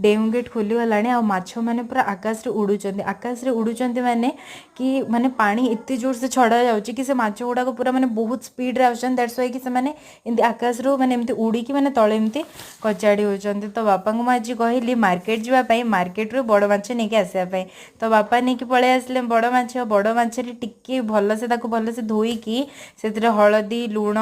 Dam gate खोलीगला आ माछ मैंने पूरा आकाश रे उड़ुचंती आकाश रे उड़ुचंती माने कि माने पानी एते जोर से छड़ा जाउची कि से माछ गुडा को पूरा माने बहुत स्पीड रे आउछन दैट्स व्हाई कि से माने एमती आकाश रो माने एमती उड़ी कि माने तळे एमती कचाड़ी होचंती। तो बापा को आज कहली मार्केट जीवा पई मार्केट रो बड़ माछ नेकी आसीया पई तो बापा नेकी पळे आसले बड़ माछ रे टिके भल से ताको भल से धोई कि सेतिरे हळदी लूण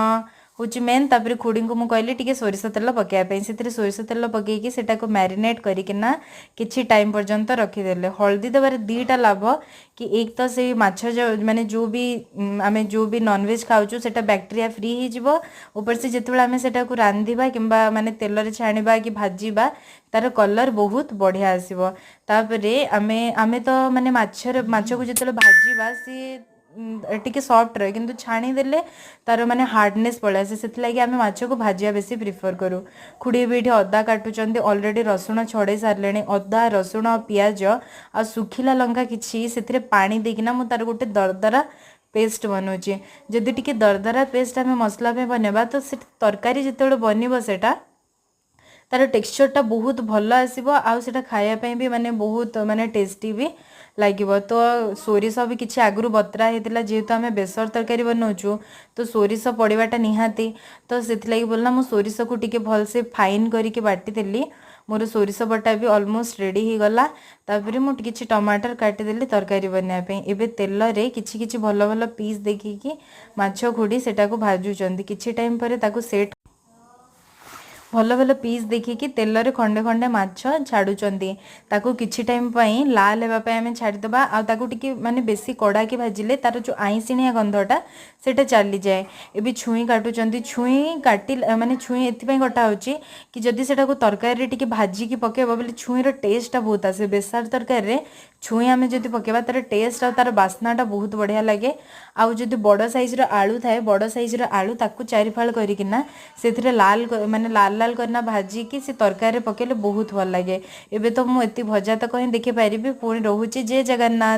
हूँ मेन तापर खुड़ी को मुझे कहली टी सोरिष तेल पकाइवाई से सोरिष तेल पकईकि से मैरिनेट करना किछि टाइम पर्यंत रखीदे। हल्दी देवार दीटा लाभ कि एक तो से माछ माने जो भी आमे जो भी नॉनवेज खाऊँ से बैक्टेरिया फ्री हो ऊपर से जिते आम से रांधिबा किंबा माने तेल रे छाणिबा कि भाजीबा तार कलर बहुत बढ़िया आसीबो। तापरे आमे आमे तो माने माछ को जिते भाजीबा सी टिके सॉफ्ट रहे किंतु छाणी देले तार माने हार्डनेस पळे आसे से लगी आमे माछ को भाजिया बेसी प्रिफर करू। खुड़ी भी ये अदा काटुचंदी ऑलरेडी रसुण छड़े सारे अदा रसुण पियाज आ सुखिला लंका किछि सेथिरे पानी देकिना मु तार गोटे दरदरा पेस्ट बनाऊँगी। जदि टिके दरदरा पेस्ट आमे मसला पे बनेबा तो से तरकारी जिते बनइबो सेटा तार टेक्सचरटा बहुत भल आसीबो आ सेटा खाया पई भी माने बहुत माने टेस्टी भी लगे। तो सोरिष भी किसी आगु बतरा होता जेहेतु आम बेसर तरकारी बनाऊँ तो सोरिष पड़वाटा निहाती तो से बोलना मो सोरिष को टिके भलसे फाइन करके बाटिदेली मोर सोरिष बटा भी ऑलमोस्ट रेडी हो गला। तापर मुझे किसी टमाटर काटिदेली तरकारी बनाई एबे तेल रे किछि किछि भल भल पीस देखिकी माछ खुड़ी सेटा को भाजुचंदी किछि टाइम पर ताको सेट भल भल पीस देखिकी तेल रे खंडे खंडे माछ छाड़ुचंदी ताको किछि टाइम पई लाल हेबा पई हमें छाड़ीदबा आ ताको टिके माने बेसी कड़ा के भाजिले तार जो आईसिणिया गंधटा सेटा चली जाए। एबे छुई काटुचंदी छुई काटी माने छुई एथि पई कटा होची कि जदि सेटा को तरकारी रे टिके भाजी की पकेबो बोले छुई रो टेस्टटा बहुत आसे। बेसार तरकारी रे छुई आमे जदि पकेबा तार टेस्ट आ तार बास्नाटा बहुत बढ़िया लगे। आउ जदि बड़ साइज रो आलू थाए बड़ साइज रो आलू ताकू चारि फाळ करिकिना सेथिरे लाल माने लाल लाल करना भाजी कि से तरकारी पकेले बहुत भल लगे। एबे तो मु एति भजा तो कहीं देखि पारिबे पुणी रहूची जय जगन्नाथ।